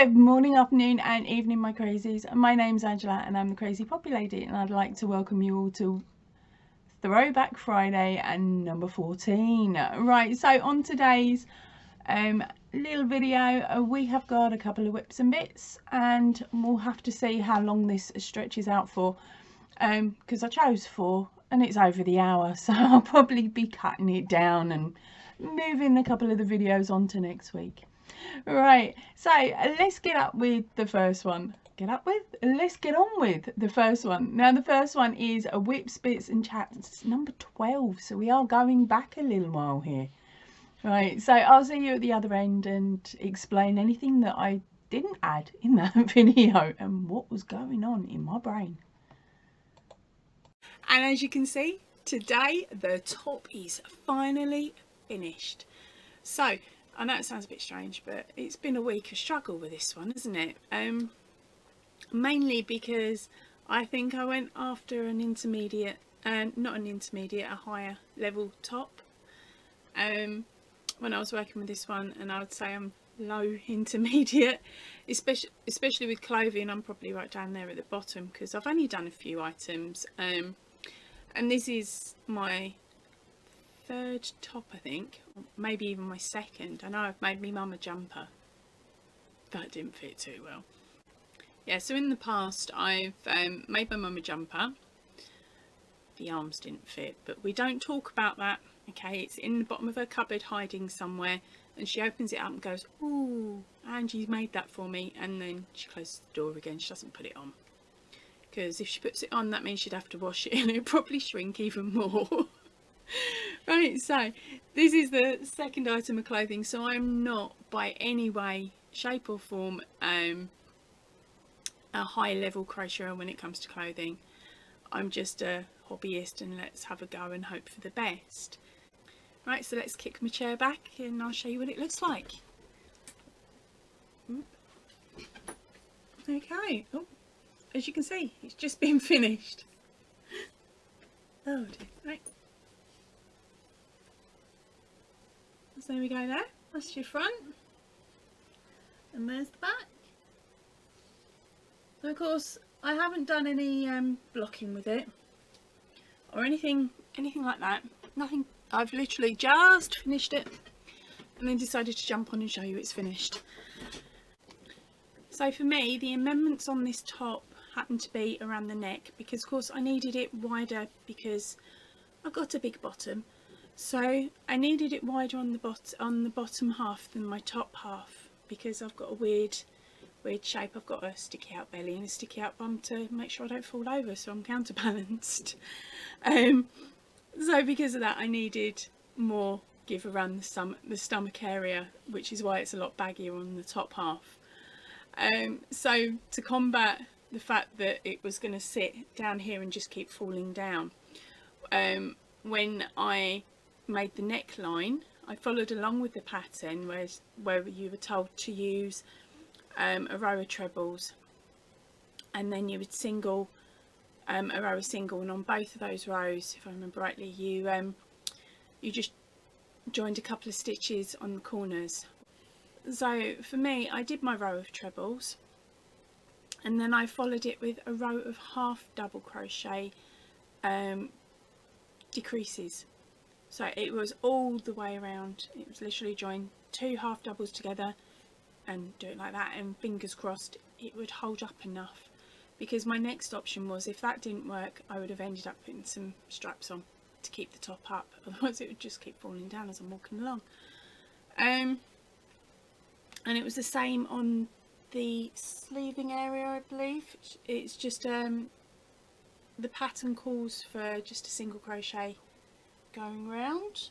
Good morning, afternoon and evening, my crazies. My name's Angela and I'm the Crazy Poppy Lady, and I'd like to welcome you all to Throwback Friday and number 14. Right, so on today's little video, we have got a couple of whips and bits, and we'll have to see how long this stretches out for, because I chose 4 and it's over the hour, so I'll probably be cutting it down and moving a couple of the videos on to next week. Right, so let's get up with the first one. Let's get on with the first one. Now the first one is a whips, bits and chats number 12, so we are going back a little while here. Right, so I'll see you at the other end and explain anything that I didn't add in that video and what was going on in my brain. And as you can see, today the top is finally finished. So I know it sounds a bit strange, but it's been a week of struggle with this one, isn't it? Mainly because I think I went after an intermediate, not an intermediate, a higher level top when I was working with this one, and I would say I'm low intermediate, especially with clothing. I'm probably right down there at the bottom because I've only done a few items, and this is my third top, I think, maybe even my second. I know I've made me mum a jumper that didn't fit too well. Yeah, so in the past I've made my mum a jumper. The arms didn't fit, but we don't talk about that, okay? It's in the bottom of her cupboard hiding somewhere, and she opens it up and goes, "Ooh, Angie's made that for me," and then she closes the door again. She doesn't put it on, because if she puts it on, that means she'd have to wash it and it'd probably shrink even more. Right, so this is the second item of clothing, so I'm not by any way, shape or form a high level crocheter when it comes to clothing. I'm just a hobbyist, and let's have a go and hope for the best. Right, so let's kick my chair back and I'll show you what it looks like. Okay, oh, as you can see, it's just been finished. Oh dear, right. So there we go there, that's your front, and there's the back. So of course I haven't done any blocking with it or anything like that, nothing. I've literally just finished it and then decided to jump on and show you it's finished. So for me, the amendments on this top happened to be around the neck, because of course I needed it wider because I've got a big bottom. So I needed it wider on the bottom half than my top half, because I've got a weird shape. I've got a sticky out belly and a sticky out bum to make sure I don't fall over, so I'm counterbalanced. So because of that, I needed more give around the stomach area, which is why it's a lot baggier on the top half. So to combat the fact that it was going to sit down here and just keep falling down, when I made the neckline, I followed along with the pattern where you were told to use a row of trebles, and then you would single a row of single, and on both of those rows, if I remember rightly, you just joined a couple of stitches on the corners. So for me, I did my row of trebles, and then I followed it with a row of half double crochet decreases. So it was all the way around. It was literally join 2 half doubles together and do it like that, and fingers crossed it would hold up enough, because my next option was, if that didn't work, I would have ended up putting some straps on to keep the top up, otherwise it would just keep falling down as I'm walking along. And it was the same on the sleeving area, I believe. It's just the pattern calls for just a single crochet going round.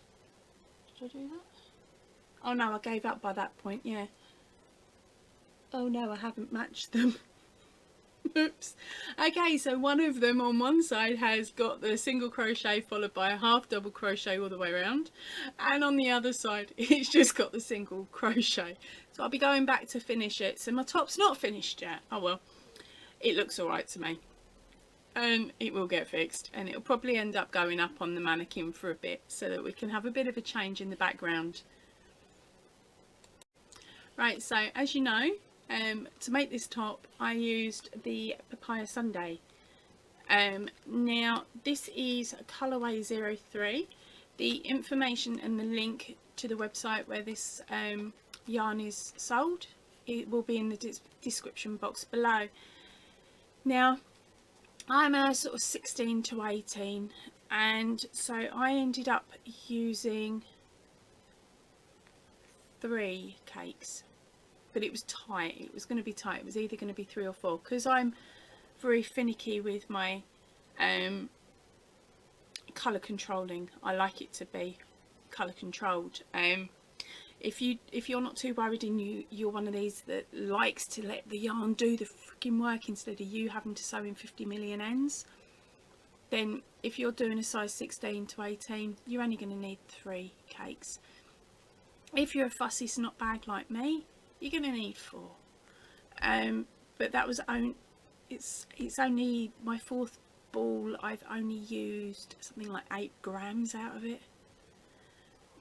Did I do that? Oh no, I gave up by that point, yeah. Oh no, I haven't matched them. Oops. Okay, so one of them on one side has got the single crochet followed by a half double crochet all the way around, and on the other side it's just got the single crochet. So I'll be going back to finish it. So my top's not finished yet. Oh well, it looks alright to me, and it will get fixed, and it'll probably end up going up on the mannequin for a bit so that we can have a bit of a change in the background. Right, so as you know, To make this top I used the Papaya Sundae. Now this is colourway 03. The information and the link to the website where this yarn is sold, it will be in the description box below. Now I'm a sort of 16 to 18, and so I ended up using 3 cakes, but it was tight. It was going to be tight. It was either going to be 3 or 4, because I'm very finicky with my colour controlling. I like it to be colour controlled. If you're not too worried and you're one of these that likes to let the yarn do the freaking work instead of you having to sew in 50 million ends, then if you're doing a size 16 to 18, you're only going to need 3 cakes. If you're a fussy snot bag like me, you're going to need 4. But that was it's only my 4th ball. I've only used something like 8 grams out of it,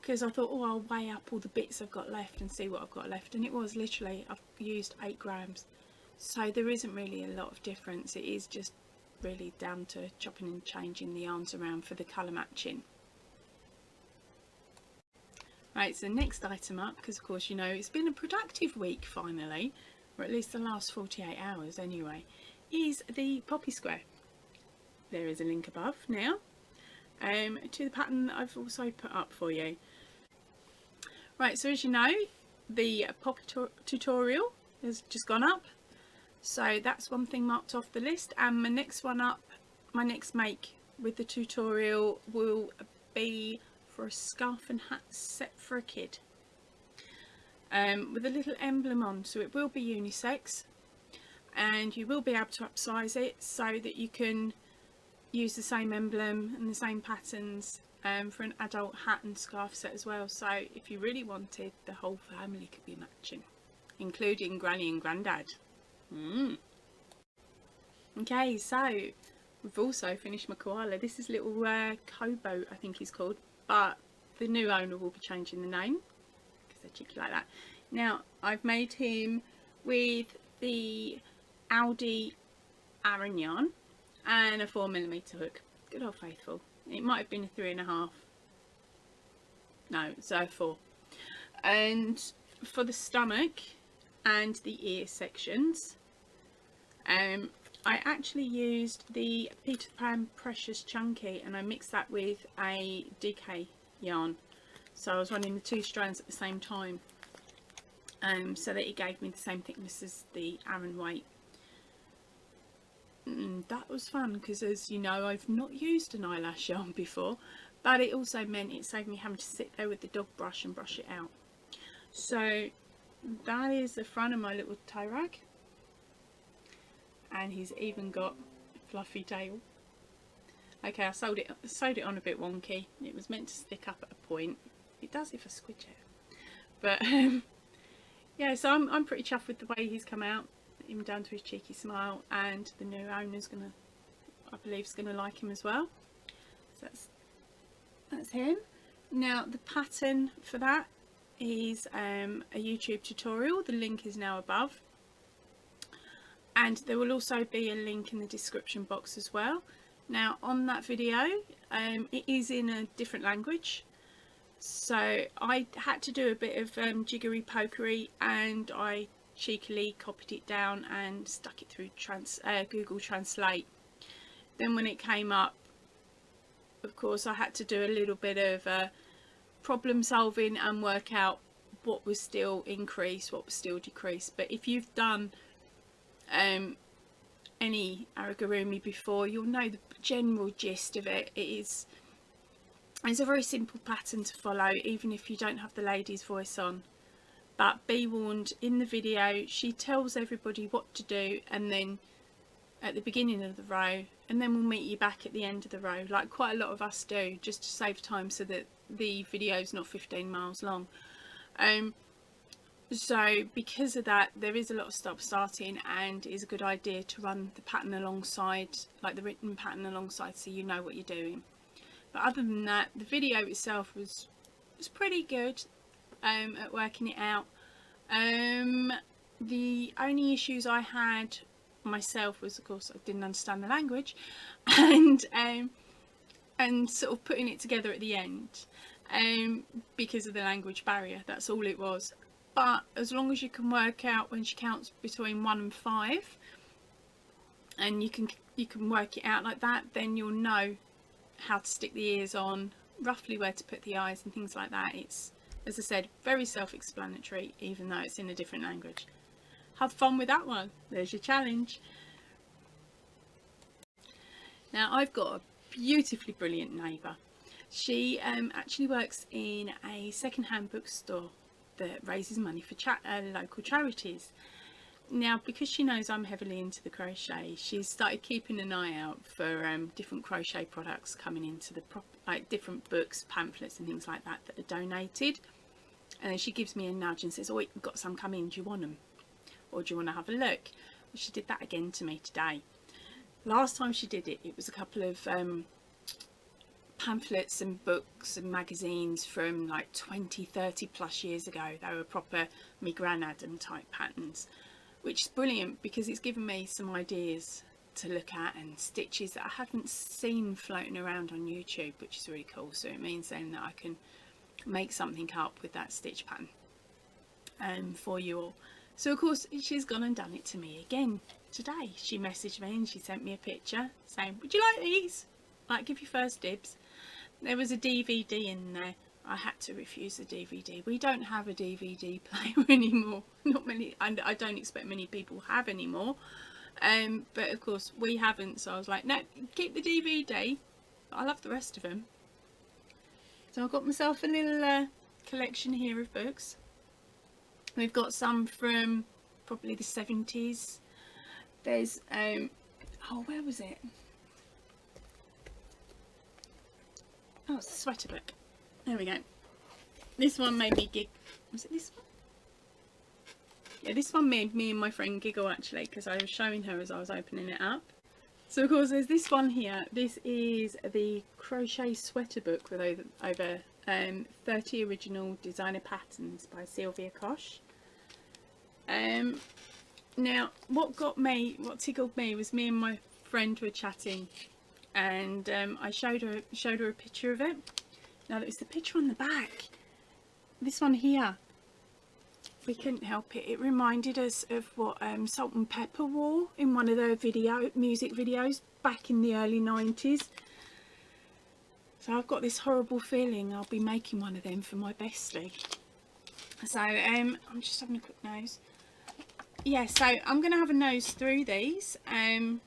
because I thought, oh, I'll weigh up all the bits I've got left and see what I've got left, and it was literally, I've used 8 grams, so there isn't really a lot of difference. It is just really down to chopping and changing the yarns around for the colour matching. Right, so next item up, because of course you know it's been a productive week finally, or at least the last 48 hours anyway, is the poppy square. There is a link above now to the pattern that I've also put up for you. Right, so as you know, the poppy tutorial has just gone up, so that's one thing marked off the list, and my next one up, my next make with the tutorial will be for a scarf and hat set for a kid, with a little emblem on, so it will be unisex, and you will be able to upsize it so that you can use the same emblem and the same patterns for an adult hat and scarf set as well. So if you really wanted, the whole family could be matching, including Granny and Grandad. Okay, so we've also finished my koala. This is little Kobo, I think he's called, but the new owner will be changing the name because they're cheeky like that. Now I've made him with the Aldi Aran yarn and a 4mm hook. Good old faithful. It might have been a 3.5. No, so 4. And for the stomach and the ear sections, I actually used the Peter Pan Precious Chunky, and I mixed that with a DK yarn. So I was running the 2 strands at the same time, so that it gave me the same thickness as the Aran weight. That was fun because, as you know, I've not used an eyelash yarn before, but it also meant it saved me having to sit there with the dog brush and brush it out. So that is the front of my little tie rag, and he's even got a fluffy tail. Okay, I sewed it on a bit wonky. It was meant to stick up at a point. It does if I squidge it, but yeah, so I'm pretty chuffed with the way he's come out, even down to his cheeky smile, and the new owner's gonna, I believe, is gonna like him as well. So that's him. Now the pattern for that is a YouTube tutorial. The link is now above, and there will also be a link in the description box as well. Now on that video, it is in a different language, so I had to do a bit of jiggery pokery, and I cheekily copied it down and stuck it through Google Translate. Then when it came up, of course, I had to do a little bit of problem solving and work out what was still increased, what was still decreased. But if you've done any amigurumi before, you'll know the general gist of it. It's a very simple pattern to follow, even if you don't have the lady's voice on. But be warned, in the video she tells everybody what to do, and then at the beginning of the row, and then we'll meet you back at the end of the row, like quite a lot of us do, just to save time so that the video is not 15 miles long. So because of that, there is a lot of stop-starting, and it's a good idea to run the pattern alongside, like the written pattern alongside, so you know what you're doing. But other than that, the video itself was pretty good at working it out. The only issues I had myself was, of course, I didn't understand the language, and sort of putting it together at the end, because of the language barrier. That's all it was. But as long as you can work out when she counts between 1 and 5, and you can work it out like that, then you'll know how to stick the ears on, roughly where to put the eyes and things like that. It's, as I said, very self-explanatory, even though it's in a different language. Have fun with that one. There's your challenge. Now, I've got a beautifully brilliant neighbour. She actually works in a second-hand bookstore that raises money for local charities. Now, because she knows I'm heavily into the crochet, she's started keeping an eye out for different crochet products coming into the like different books, pamphlets and things like that that are donated. And then she gives me a nudge and says, "Oh, we've got some coming, do you want them? Or do you want to have a look?" Well, she did that again to me today. Last time she did it, it was a couple of pamphlets and books and magazines from like 20-30 plus years ago. They were proper me Gran Adam type patterns, which is brilliant because it's given me some ideas to look at and stitches that I haven't seen floating around on YouTube, which is really cool. So it means then that I can make something up with that stitch pattern for you all. So of course she's gone and done it to me again today. She messaged me and she sent me a picture saying, "Would you like these? Like, give you first dibs." There was a DVD in there. I had to refuse the DVD. We don't have a DVD player anymore. Not many, and I don't expect many people have anymore. But of course we haven't. So I was like, no, keep the DVD. I love the rest of them. So I've got myself a little collection here of books. We've got some from probably the 70s. There's oh, where was it? Oh, it's a sweater book. There we go. This one made me giggle. Was it this one? Yeah, this one made me and my friend giggle actually, because I was showing her as I was opening it up. So of course there's this one here. This is the crochet sweater book with over 30 original designer patterns by Sylvia Kosh. Now what tickled me was me and my friend were chatting, and I showed her a picture of it. Now it's the picture on the back. This one here. We couldn't help it. It reminded us of what Salt and Pepper wore in one of their music videos back in the early 90s. So I've got this horrible feeling I'll be making one of them for my bestie. So I'm just having a quick nose. Yeah, so I'm going to have a nose through these and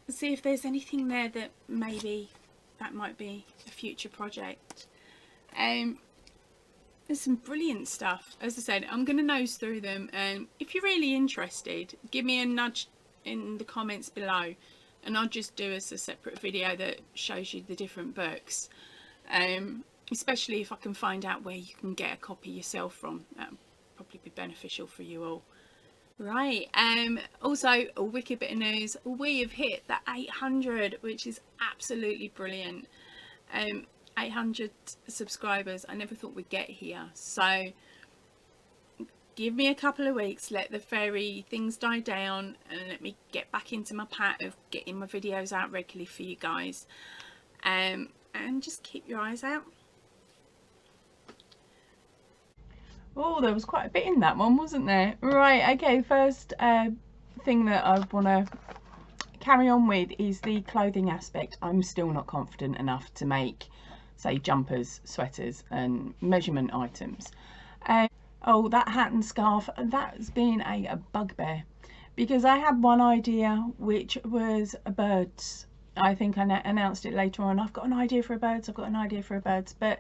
see if there's anything there that maybe that might be a future project. There's some brilliant stuff. As I said, I'm going to nose through them, and if you're really interested, give me a nudge in the comments below and I'll just do us a separate video that shows you the different books, especially if I can find out where you can get a copy yourself from. That'll probably be beneficial for you all. Right, also a wicked bit of news. We have hit the 800, which is absolutely brilliant. 800 subscribers. I never thought we'd get here, so give me a couple of weeks, let the fairy things die down, and let me get back into my pat of getting my videos out regularly for you guys, and just keep your eyes out. Oh, there was quite a bit in that one, wasn't there? Right, okay, first thing that I want to carry on with is the clothing aspect. I'm still not confident enough to make, say, jumpers, sweaters and measurement items. Oh, that hat and scarf, that's been a bugbear, because I had one idea which was birds. I think I announced it later on. I've got an idea for a birds, I've got an idea for a birds, but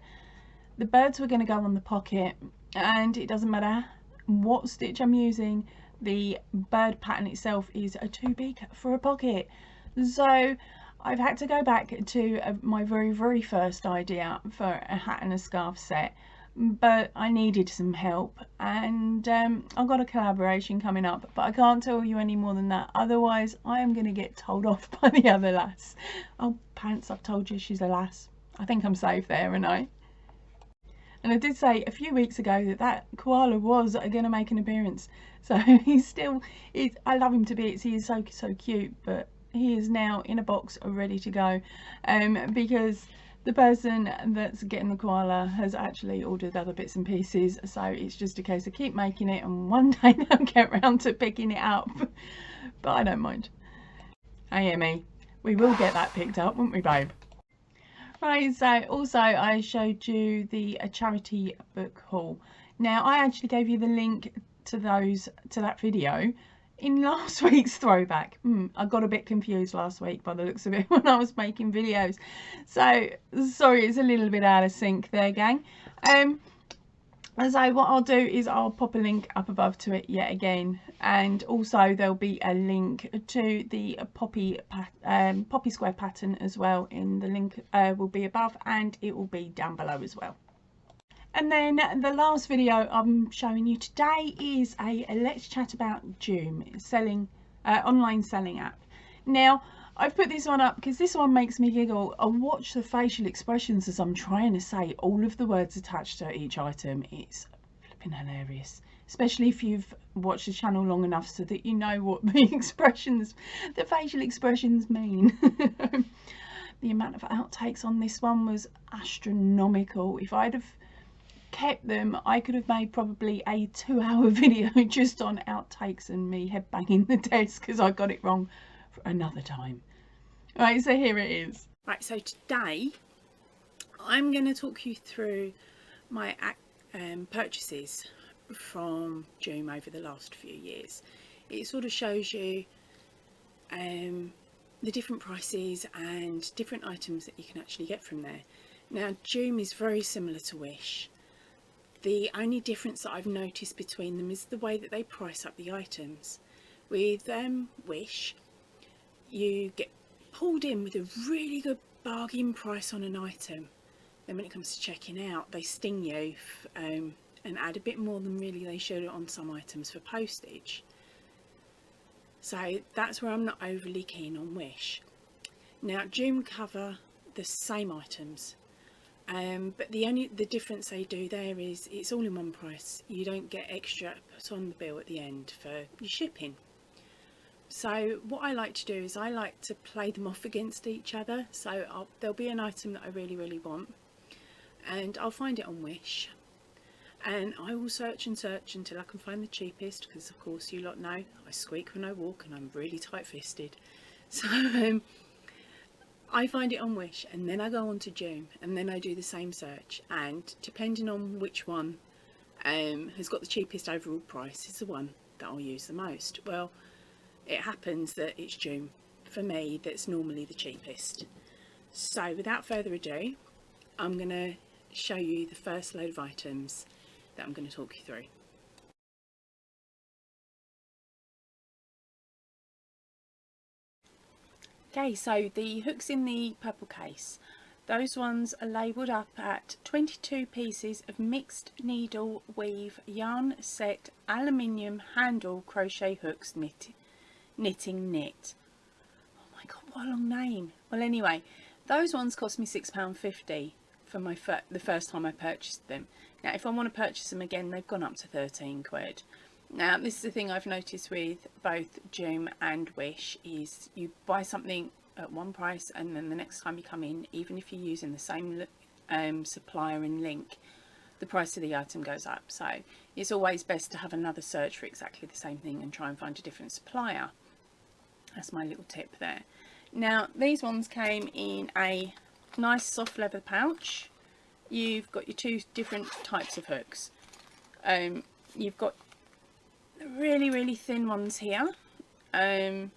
the birds were going to go on the pocket, and it doesn't matter what stitch I'm using, the bird pattern itself is too big for a pocket. So I've had to go back to my very first idea for a hat and a scarf set, but I needed some help, and I've got a collaboration coming up, but I can't tell you any more than that, otherwise I am going to get told off by the other lass. Oh, pants, I've told you she's a lass. I think I'm safe there, aren't I? And I did say a few weeks ago that that koala was going to make an appearance. So he's still, I love him to bits. He is so cute, but he is now in a box ready to go, because the person that's getting the koala has actually ordered other bits and pieces. So it's just a case of keep making it, and one day they'll get round to picking it up. But I don't mind. Hey Emmy, we will get that picked up, won't we, babe? Right, so also I showed you the charity book haul. Now I actually gave you the link to that video in last week's throwback. I got a bit confused last week by the looks of it when I was making videos. So sorry, it's a little bit out of sync there, gang. So what I'll do is I'll pop a link up above to it yet again, and also there'll be a link to the poppy square pattern as well. In the link will be above, and it will be down below as well. And then the last video I'm showing you today is a let's chat about Joom, online selling app. Now I've put this one up because this one makes me giggle. I watch the facial expressions as I'm trying to say all of the words attached to each item. It's flipping hilarious, especially if you've watched the channel long enough so that you know what the facial expressions mean. The amount of outtakes on this one was astronomical. If I'd have kept them, I could have made probably a 2-hour video just on outtakes and me head banging the desk because I got it wrong for another time. Right, so here it is. Right, so today I'm going to talk you through my purchases from Joom over the last few years. It sort of shows you the different prices and different items that you can actually get from there. Now Joom is very similar to Wish. The only difference that I've noticed between them is the way that they price up the items. With Wish, you get pulled in with a really good bargain price on an item. Then when it comes to checking out, they sting you and add a bit more than really they should on some items for postage. So that's where I'm not overly keen on Wish. Now Joom cover the same items, but the difference they do there is it's all in one price. You don't get extra put on the bill at the end for your shipping. So what I like to do is I like to play them off against each other. So there'll be an item that I really want, and I'll find it on Wish, and I will search and search until I can find the cheapest, because of course you lot know I squeak when I walk and I'm really tight-fisted. So I find it on Wish, and then I go on to Joom, and then I do the same search, and depending on which one has got the cheapest overall price is the one that I'll use the most. Well, it happens that it's Joom for me that's normally the cheapest. So without further ado, I'm going to show you the first load of items that I'm going to talk you through. Okay, so the hooks in the purple case, those ones are labelled up at 22 pieces of mixed needle weave yarn set aluminium handle crochet hooks knitting knit. Oh my god, what a long name. Well, anyway, those ones cost me £6.50 for the first time I purchased them. Now if I want to purchase them again, they've gone up to 13 quid. Now this is the thing I've noticed with both Joom and Wish, is you buy something at one price and then the next time you come in, even if you're using the same supplier and link, the price of the item goes up. So it's always best to have another search for exactly the same thing and try and find a different supplier. That's my little tip there. Now these ones came in a nice soft leather pouch. You've got your two different types of hooks. You've got the really thin ones here. There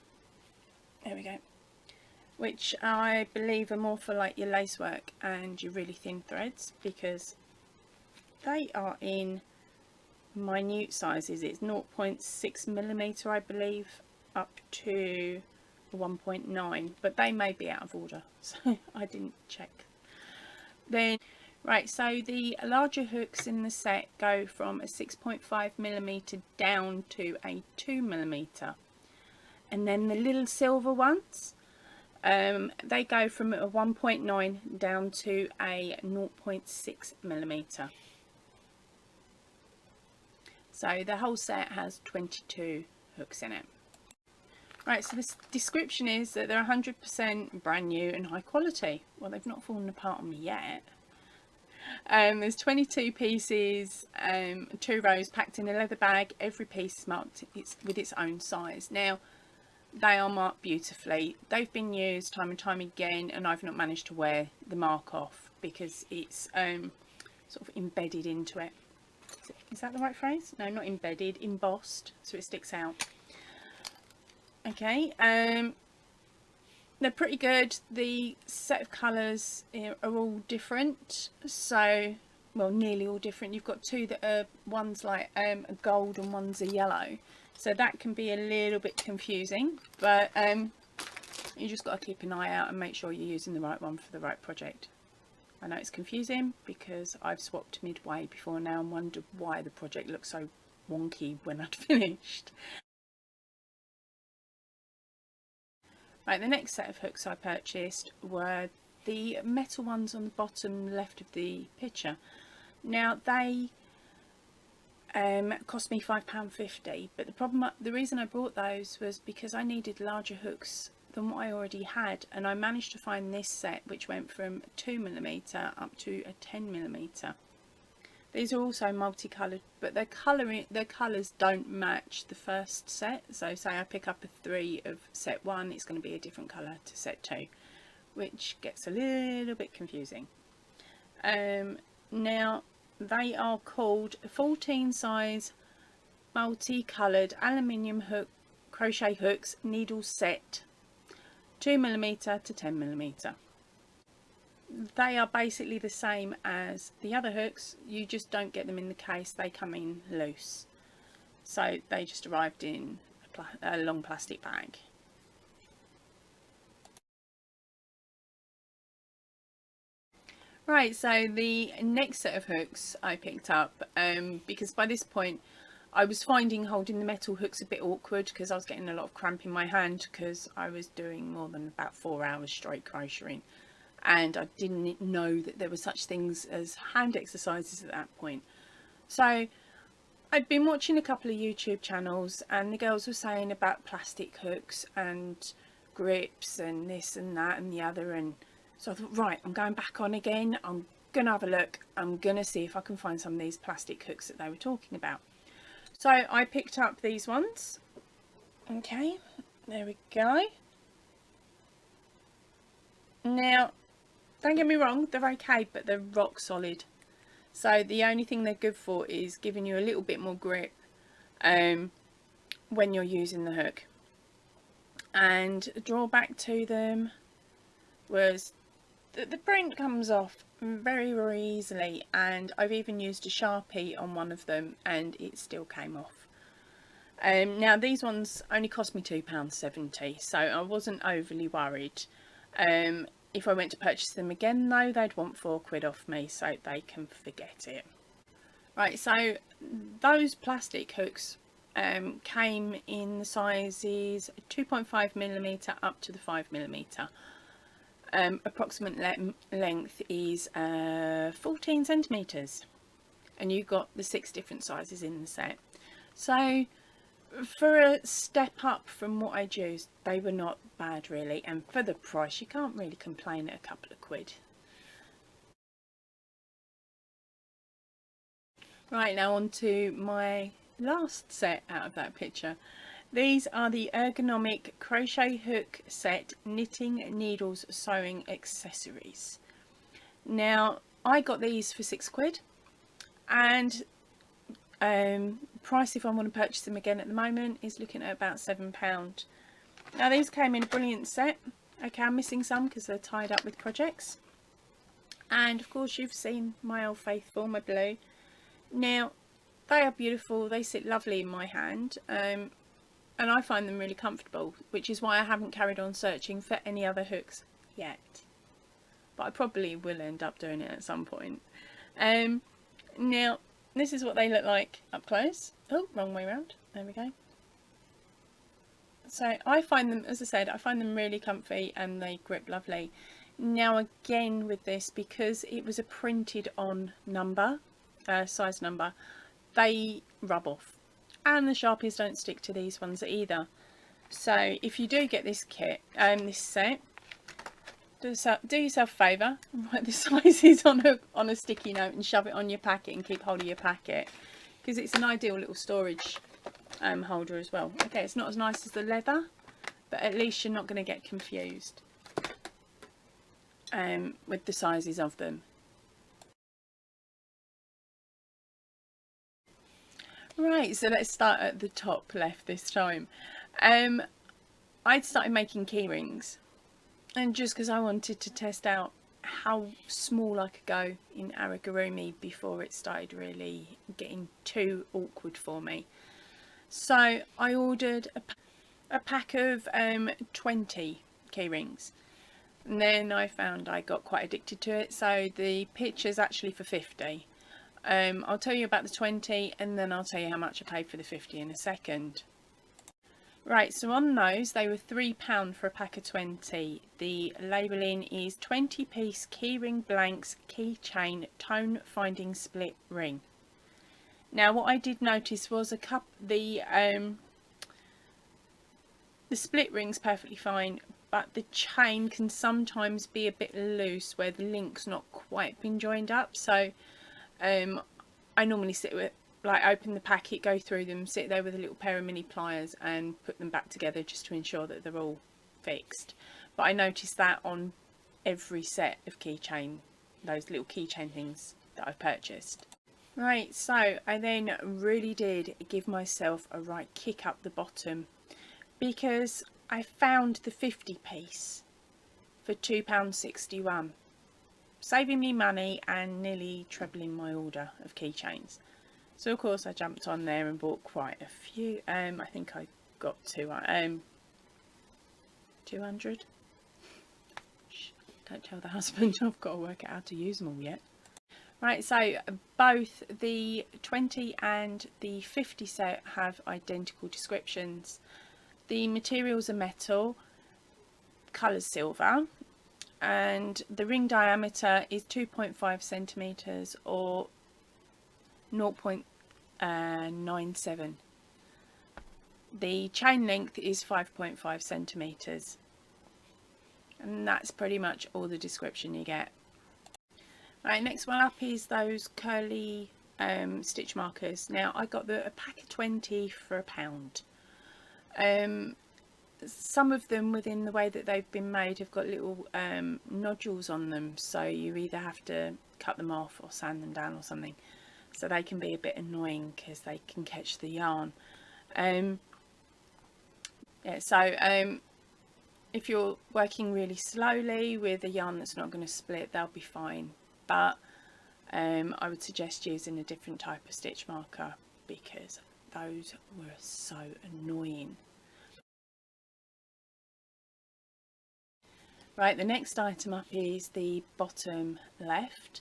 we go. Which I believe are more for like your lacework and your really thin threads, because they are in minute sizes. It's 0.6mm I believe up to 1.9, but they may be out of order, so I didn't check. Then right, so the larger hooks in the set go from a 6.5mm down to a 2mm, and then the little silver ones, they go from a 1.9 down to a 0.6mm. So the whole set has 22 hooks in it. Right, so this description is that they're 100% brand new and high quality. Well, they've not fallen apart on me yet. There's 22 pieces, 2 rows packed in a leather bag. Every piece is marked with its own size. Now, they are marked beautifully. They've been used time and time again, and I've not managed to wear the mark off because it's sort of embedded into it. Is that the right phrase? No, not embedded, embossed, so it sticks out. Okay, they're pretty good. The set of colours are all different, so, well, nearly all different. You've got 2 that are, one's like a gold and one's a yellow, so that can be a little bit confusing, but you just got to keep an eye out and make sure you're using the right one for the right project. I know it's confusing because I've swapped midway before now and wondered why the project looked so wonky when I'd finished. Right, the next set of hooks I purchased were the metal ones on the bottom left of the picture. Now they cost me £5.50, but the reason I bought those was because I needed larger hooks than what I already had, and I managed to find this set which went from 2mm up to a 10mm. These are also multicoloured, but their colours don't match the first set. So say I pick up a 3 of set 1, it's going to be a different colour to set 2, which gets a little bit confusing. Now they are called 14 size multicoloured aluminium hook crochet hooks needle set, 2mm to 10mm. They are basically the same as the other hooks, you just don't get them in the case, they come in loose. So they just arrived in a long plastic bag. Right, so the next set of hooks I picked up, because by this point I was finding holding the metal hooks a bit awkward because I was getting a lot of cramp in my hand because I was doing more than about 4 hours straight crocheting. And I didn't know that there were such things as hand exercises at that point. So I'd been watching a couple of YouTube channels and the girls were saying about plastic hooks and grips and this and that and the other, and so I thought, right, I'm going back on again, I'm gonna have a look, I'm gonna see if I can find some of these plastic hooks that they were talking about. So I picked up these ones. Okay, there we go. Now, don't get me wrong, they're okay, but they're rock solid. So the only thing they're good for is giving you a little bit more grip when you're using the hook. And a drawback to them was that the print comes off very, very easily, and I've even used a Sharpie on one of them and it still came off. Now these ones only cost me £2.70, so I wasn't overly worried. If I went to purchase them again though, they'd want £4 off me, so they can forget it. Right, so those plastic hooks came in the sizes 2.5mm up to the 5mm. Approximate length is 14 centimetres, and you've got the 6 different sizes in the set. So for a step up from what I'd used, they were not bad really, and for the price you can't really complain at a couple of quid. Right, now on to my last set out of that picture. These are the ergonomic crochet hook set knitting needles sewing accessories. Now I got these for £6, and price if I want to purchase them again at the moment is looking at about £7. Now these came in a brilliant set. Okay, I'm missing some because they're tied up with projects, and of course you've seen my old faithful, my blue. Now they are beautiful, they sit lovely in my hand, and I find them really comfortable, which is why I haven't carried on searching for any other hooks yet, but I probably will end up doing it at some point. Now this is what they look like up close. Oh, wrong way around, there we go. So I find them, as I said, I find them really comfy and they grip lovely. Now again with this, because it was a printed on number, size number, they rub off, and the Sharpies don't stick to these ones either. So if you do get this kit, this set, do yourself a favour and write the sizes on a sticky note and shove it on your packet and keep hold of your packet, because it's an ideal little storage holder as well. Okay, it's not as nice as the leather, but at least you're not going to get confused with the sizes of them. Right, so let's start at the top left this time. I'd started making key rings, and just because I wanted to test out how small I could go in amigurumi before it started really getting too awkward for me. So I ordered a pack of 20 key rings, and then I found I got quite addicted to it, so the picture's actually for 50. I'll tell you about the 20 and then I'll tell you how much I paid for the 50 in a second. Right, so on those they were £3 for a pack of 20. The labelling is 20-piece keyring blanks keychain tone finding split ring. Now what I did notice was the split ring's perfectly fine, but the chain can sometimes be a bit loose where the link's not quite been joined up. So I normally sit with, like, open the packet, go through them, sit there with a little pair of mini pliers and put them back together just to ensure that they're all fixed. But I noticed that on every set of keychain, those little keychain things that I've purchased. Right, so I then really did give myself a right kick up the bottom, because I found the 50 piece for £2.61. saving me money and nearly trebling my order of keychains. So of course I jumped on there and bought quite a few. I think I got 200. Shh, don't tell the husband, I've got to work out how to use them all yet. Right, so both the 20 and the 50 set have identical descriptions. The materials are metal, colours silver, and the ring diameter is 2.5 centimeters or 0.97. The chain length is 5.5 centimeters, and that's pretty much all the description you get. Right, next one up is those curly stitch markers. Now I got a pack of 20 for £1. Some of them, within the way that they've been made, have got little nodules on them, so you either have to cut them off or sand them down or something, so they can be a bit annoying because they can catch the yarn. If you're working really slowly with a yarn that's not going to split, they'll be fine, but I would suggest using a different type of stitch marker because those were so annoying. Right, the next item up is the bottom left,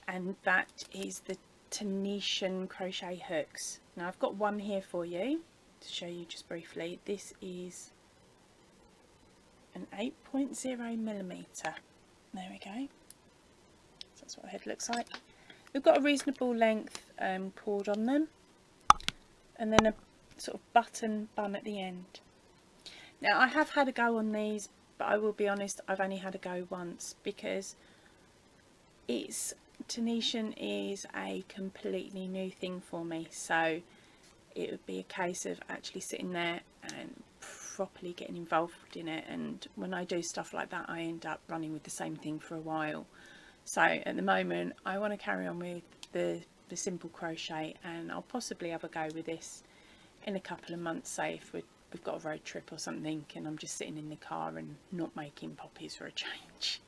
and that is the Tunisian crochet hooks. Now I've got one here for you to show you just briefly. This is an 8.0 millimeter. There we go. So that's what the head looks like. They've got a reasonable length cord on them, and then a sort of button bun at the end. Now I have had a go on these, but I will be honest, I've only had a go once because Tunisian is a completely new thing for me, so it would be a case of actually sitting there and properly getting involved in it, and when I do stuff like that I end up running with the same thing for a while. So at the moment I want to carry on with the simple crochet, and I'll possibly have a go with this in a couple of months, say if we've got a road trip or something and I'm just sitting in the car and not making poppies for a change.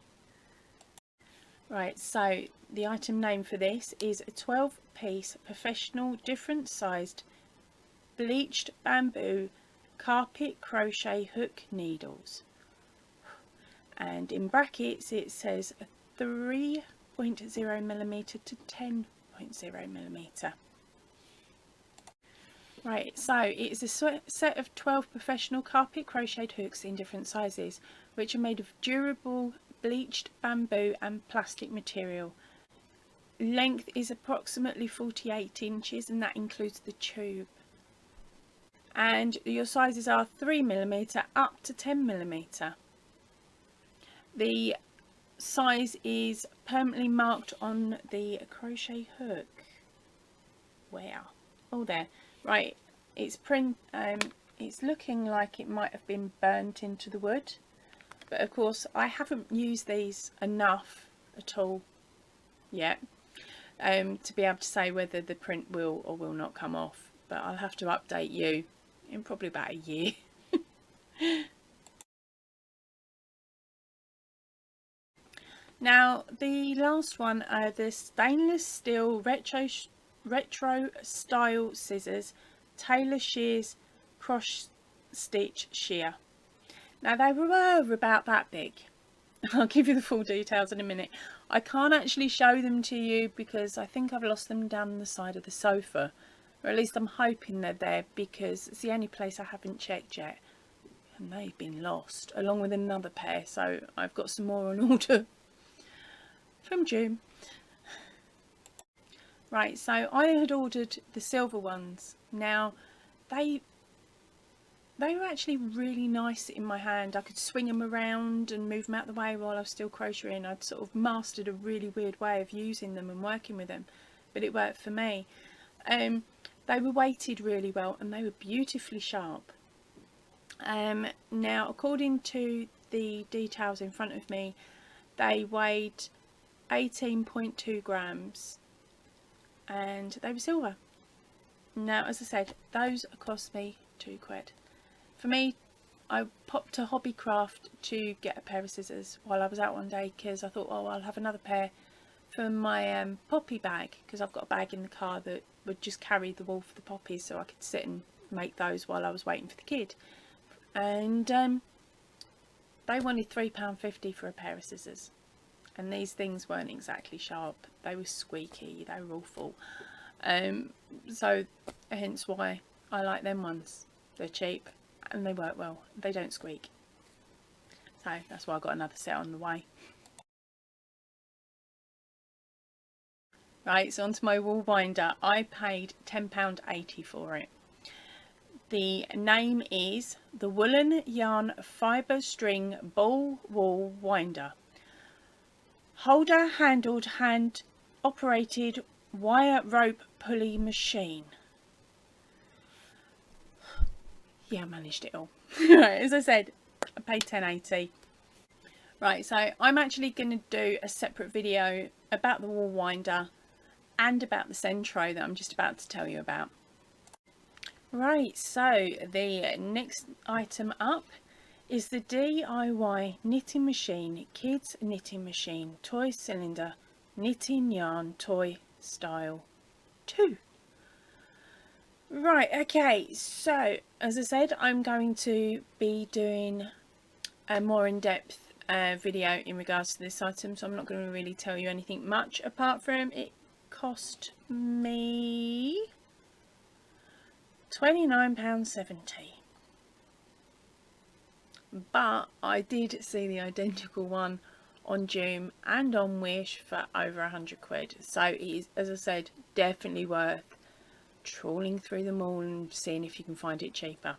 Right, so the item name for this is a 12-piece professional different sized bleached bamboo carpet crochet hook needles, and in brackets it says 3.0mm to 10.0mm. Right, so it's a set of 12 professional carpet crocheted hooks in different sizes, which are made of durable bleached bamboo and plastic material. length is approximately 48 inches, and that includes the tube. And your sizes are 3mm up to 10mm. The size is permanently marked on the crochet hook. Where? Oh, there. Right, it's it's looking like it might have been burnt into the wood, but of course I haven't used these enough at all yet to be able to say whether the print will or will not come off, but I'll have to update you in probably about a year. Now the last one are the stainless steel retro style scissors, Tailor shears cross stitch shear. Now they were about that big. I'll give you the full details in a minute. I can't actually show them to you because I think I've lost them down the side of the sofa, or at least I'm hoping they're there, because it's the only place I haven't checked yet, and they've been lost along with another pair, so I've got some more on order from Joom. Right, so I had ordered the silver ones. Now they were actually really nice in my hand. I could swing them around and move them out the way while I was still crocheting. I'd sort of mastered a really weird way of using them and working with them, but it worked for me. They were weighted really well and they were beautifully sharp. Now according to the details in front of me, they weighed 18.2 grams and they were silver. Now as I said, those cost me £2. For me, I popped to Hobbycraft to get a pair of scissors while I was out one day, because I thought, oh, I'll have another pair for my poppy bag, because I've got a bag in the car that would just carry the wool for the poppies, so I could sit and make those while I was waiting for the kid. And they wanted £3.50 for a pair of scissors, and these things weren't exactly sharp. They were squeaky, they were awful. So hence why I like them ones. They're cheap and they work well. They don't squeak. So that's why I got another set on the way. Right, so onto my wool winder. I paid £10.80 for it. The name is the Woolen Yarn Fibre String Ball Wool Winder. Holder handled, hand operated wire rope pulley machine. Yeah, I managed it all. Right, as I said, I paid £10.80. Right, so I'm actually going to do a separate video about the wool winder and about the sentro that I'm just about to tell you about. Right, so the next item up is the DIY knitting machine, kids knitting machine, toy cylinder, knitting yarn toy style 2. Right, okay, so as I said, I'm going to be doing a more in-depth video in regards to this item, so I'm not going to really tell you anything much apart from it cost me £29.70. But I did see the identical one on Joom and on Wish for over £100, so it is, as I said, definitely worth trawling through them all and seeing if you can find it cheaper.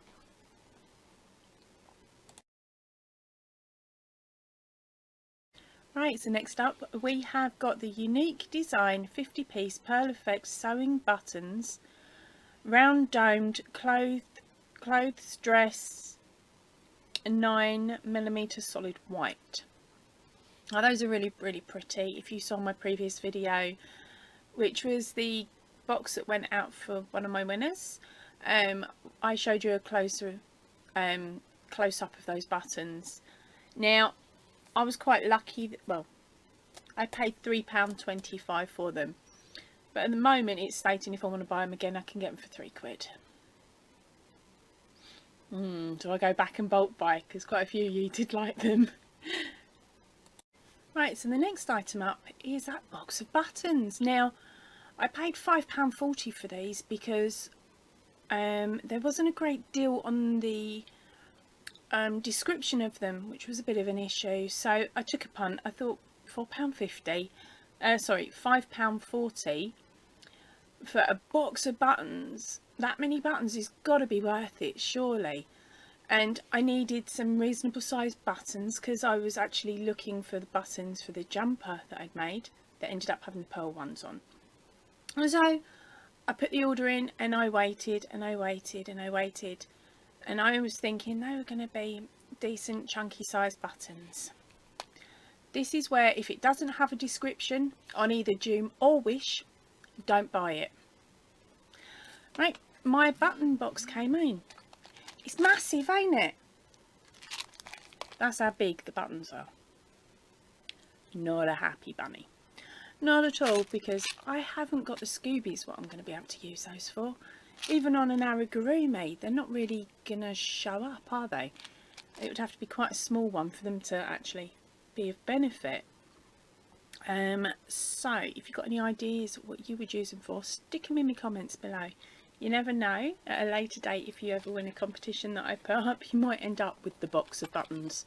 Right, so next up we have got the unique design 50-piece pearl effect sewing buttons, round domed clothes dress, 9mm solid white. Now those are really pretty. If you saw my previous video, which was the box that went out for one of my winners, I showed you a close-up of those buttons. Now I was quite lucky that, well, I paid £3.25 for them, but at the moment it's stating if I want to buy them again I can get them for £3. Do I go back and bulk buy, because quite a few of you did like them. Right, so the next item up is that box of buttons. Now I paid £5.40 for these because there wasn't a great deal on the description of them, which was a bit of an issue, so I took a punt. I thought £4.50 sorry, £5.40 for a box of buttons. That many buttons has got to be worth it, surely. And I needed some reasonable sized buttons because I was actually looking for the buttons for the jumper that I'd made that ended up having the pearl ones on. And so I put the order in, and I waited and I waited and I waited, and I was thinking they were going to be decent chunky sized buttons. This is where, if it doesn't have a description on either Joom or Wish, don't buy it. Right, my button box came in. It's massive, ain't it? That's how big the buttons are. Not a happy bunny. Not at all, because I haven't got the Scoobies what I'm going to be able to use those for. Even on an amigurumi, they're not really going to show up, are they? It would have to be quite a small one for them to actually be of benefit. So if you've got any ideas what you would use them for, stick them in the comments below. You never know, at a later date, if you ever win a competition that I put up, you might end up with the box of buttons.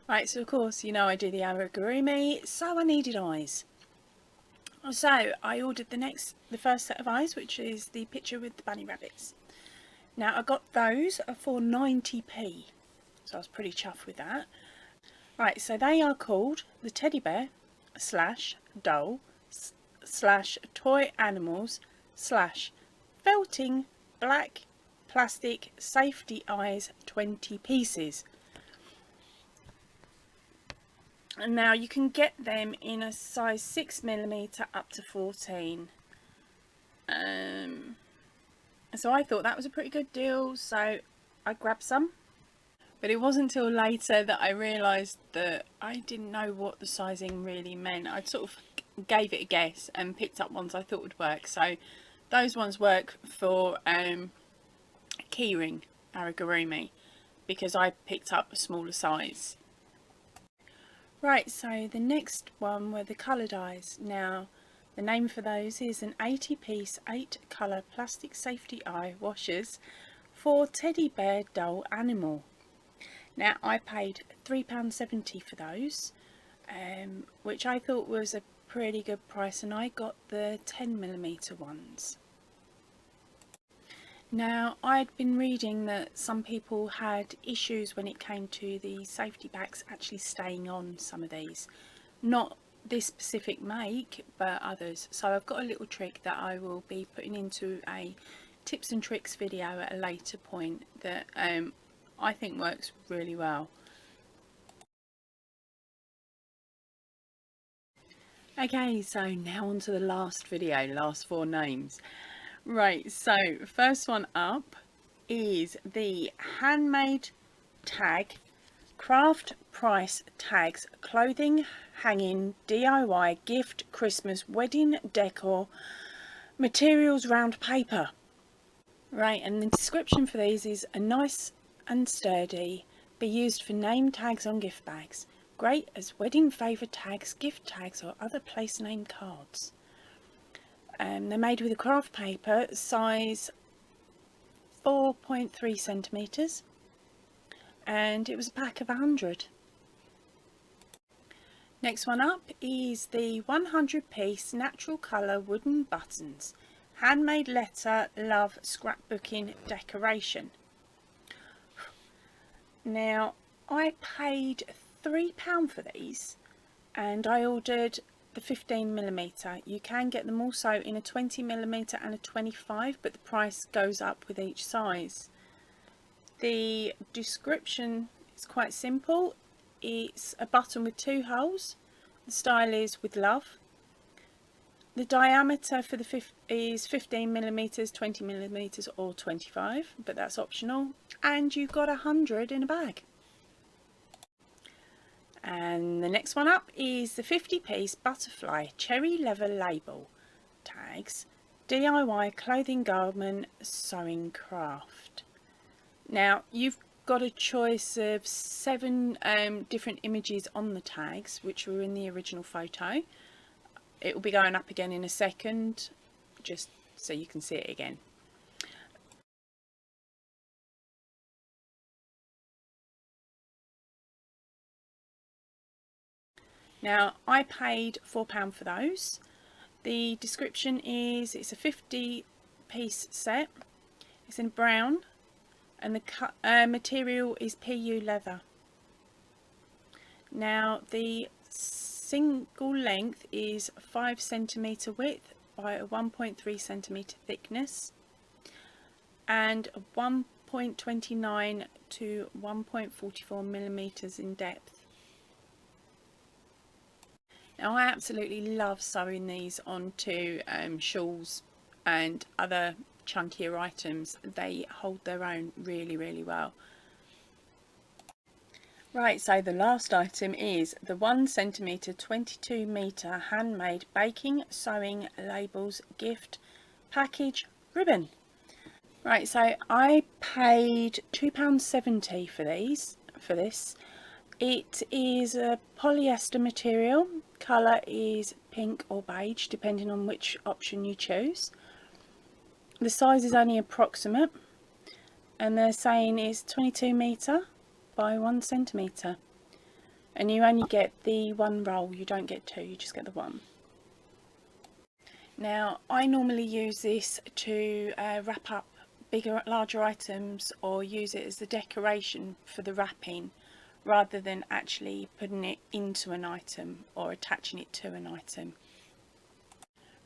Right, so of course, you know I do the amigurumi, so I needed eyes. So I ordered the first set of eyes, which is the picture with the bunny rabbits. Now I got those for 90p, so I was pretty chuffed with that. Right, so they are called the teddy bear / doll / toy animals / felting black plastic safety eyes, 20 pieces. And now you can get them in a size 6mm up to 14. So I thought that was a pretty good deal, so I grabbed some. But it wasn't until later that I realised that I didn't know what the sizing really meant. I sort of gave it a guess and picked up ones I thought would work. So those ones work for keyring amigurumi, because I picked up a smaller size. Right, so the next one were the coloured eyes. Now the name for those is an 80-piece 8-colour plastic safety eye washers for teddy bear doll animal. Now I paid £3.70 for those, which I thought was a pretty good price, and I got the 10mm ones. Now I'd been reading that some people had issues when it came to the safety packs actually staying on some of these. Not this specific make, but others. So I've got a little trick that I will be putting into a tips and tricks video at a later point that I think works really well. Okay, so now on to the last video, last 4 names. Right, so first one up is the handmade tag craft price tags clothing hanging DIY gift Christmas wedding decor materials round paper. Right, and the description for these is a nice and sturdy, be used for name tags on gift bags, great as wedding favour tags, gift tags or other place name cards. They're made with a craft paper size 4.3 centimetres, and it was a pack of 100. Next one up is the 100-piece natural colour wooden buttons, handmade letter love scrapbooking decoration. Now I paid £3 for these, and I ordered the 15mm. You can get them also in a 20mm and a 25, but the price goes up with each size. The description is quite simple. It's a button with 2 holes. The style is with love. The diameter for the is 15mm, 20mm or 25, but that's optional, and you've got 100 in a bag. And the next one up is the 50-piece butterfly cherry leather label tags DIY clothing garment sewing craft. Now you've got a choice of 7 different images on the tags, which were in the original photo. It will be going up again in a second, just so you can see it again. Now I paid £4 for those. The description is it's a 50-piece set. It's in brown, and the material is PU leather. Now the single length is 5 centimetre width by a 1.3 centimetre thickness and 1.29 to 1.44 millimeters in depth. Now I absolutely love sewing these onto shawls and other chunkier items. They hold their own really well. Right, so the last item is the 1 centimetre 22 metre handmade baking sewing labels gift package ribbon. Right, so I paid £2.70 for this. It is a polyester material. Colour is pink or beige, depending on which option you choose. The size is only approximate, and they're saying it's 22 metre by 1 centimetre. And you only get the one roll, you don't get two, you just get the one. Now, I normally use this to wrap up larger items, or use it as the decoration for the wrapping, rather than actually putting it into an item or attaching it to an item.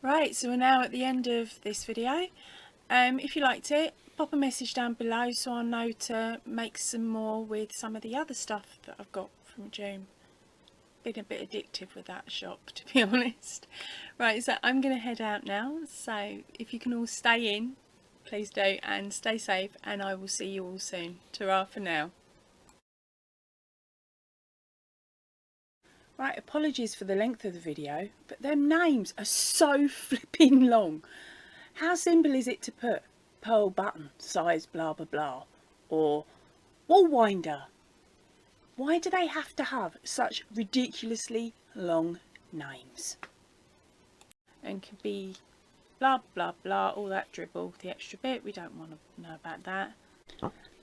Right, so we're now at the end of this video. If you liked it, pop a message down below so I'll know to make some more with some of the other stuff that I've got from Joom. Been a bit addictive with that shop, to be honest. Right, so I'm going to head out now, so if you can all stay in, please do, and stay safe, and I will see you all soon. Ta-ra for now. Right, apologies for the length of the video, but them names are so flipping long. How simple is it to put pearl button, size blah blah blah, or wall winder? Why do they have to have such ridiculously long names? And could be blah blah blah, all that dribble, the extra bit, we don't want to know about that.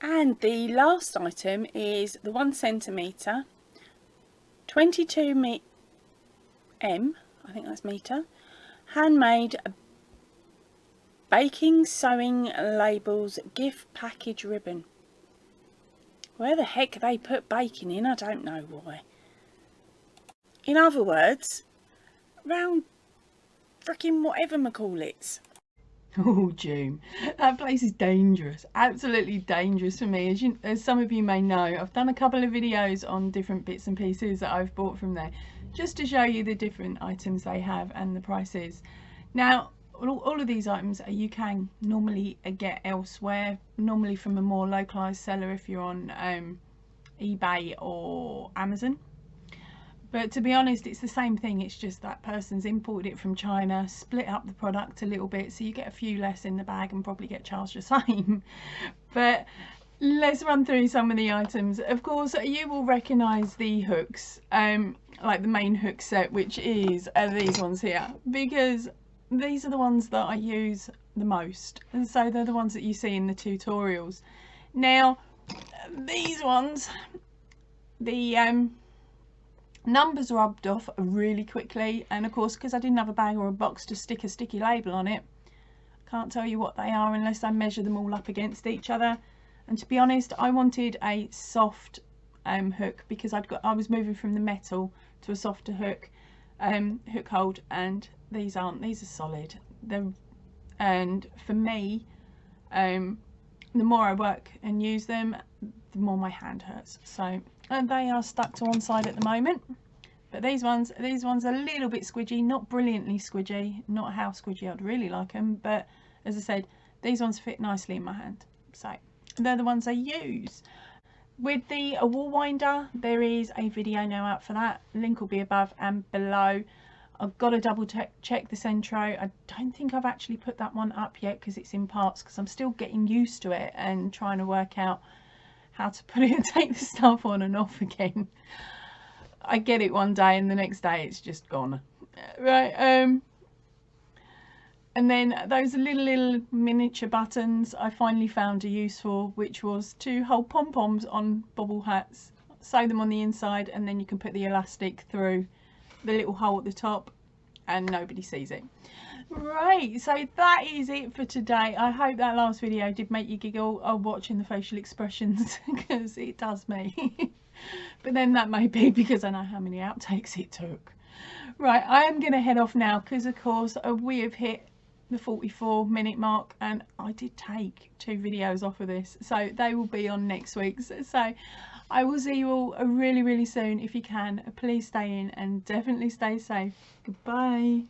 And the last item is the 1 centimetre 22 m, I think that's metre, handmade baking sewing labels gift package ribbon. Where the heck they put baking in, I don't know why. In other words, round frickin' whatever-macallits. Oh, Joom, that place is dangerous, absolutely dangerous for me. As some of you may know, I've done a couple of videos on different bits and pieces that I've bought from there, just to show you the different items they have and the prices. Now, all of these items you can normally get elsewhere, normally from a more localised seller if you're on eBay or Amazon. But to be honest, it's the same thing. It's just that person's imported it from China, split up the product a little bit, so you get a few less in the bag and probably get charged the same. But let's run through some of the items. Of course, you will recognise the hooks, like the main hook set, which is these ones here, because these are the ones that I use the most, and so they're the ones that you see in the tutorials. Now, these ones, the numbers rubbed off really quickly, and of course, because I didn't have a bag or a box to stick a sticky label on it, can't tell you what they are unless I measure them all up against each other. And to be honest, I wanted a soft hook, because I was moving from the metal to a softer hook hold, and these aren't. These are solid. And for me, the more I work and use them, the more my hand hurts. So, and they are stuck to one side at the moment. But these ones are a little bit squidgy, not brilliantly squidgy, not how squidgy I'd really like them, but as I said, these ones fit nicely in my hand. So they're the ones I use. With the wall winder, there is a video now out for that. Link will be above and below. I've got to double check the sentro. I don't think I've actually put that one up yet because it's in parts, because I'm still getting used to it and trying to work out how to put it and take the stuff on and off again. I get it one day and the next day it's just gone. Right, and then those little miniature buttons I finally found a use for, which was to hold pom-poms on bobble hats. Sew them on the inside, and then you can put the elastic through the little hole at the top and nobody sees it. Right, so that is it for today. I hope that last video did make you giggle watching the facial expressions, because it does me. But then that may be because I know how many outtakes it took. Right, I am going to head off now because of course we have hit the 44-minute mark and I did take 2 videos off of this, so they will be on next week's. So I will see you all really soon. If you can, please stay in and definitely stay safe. Goodbye.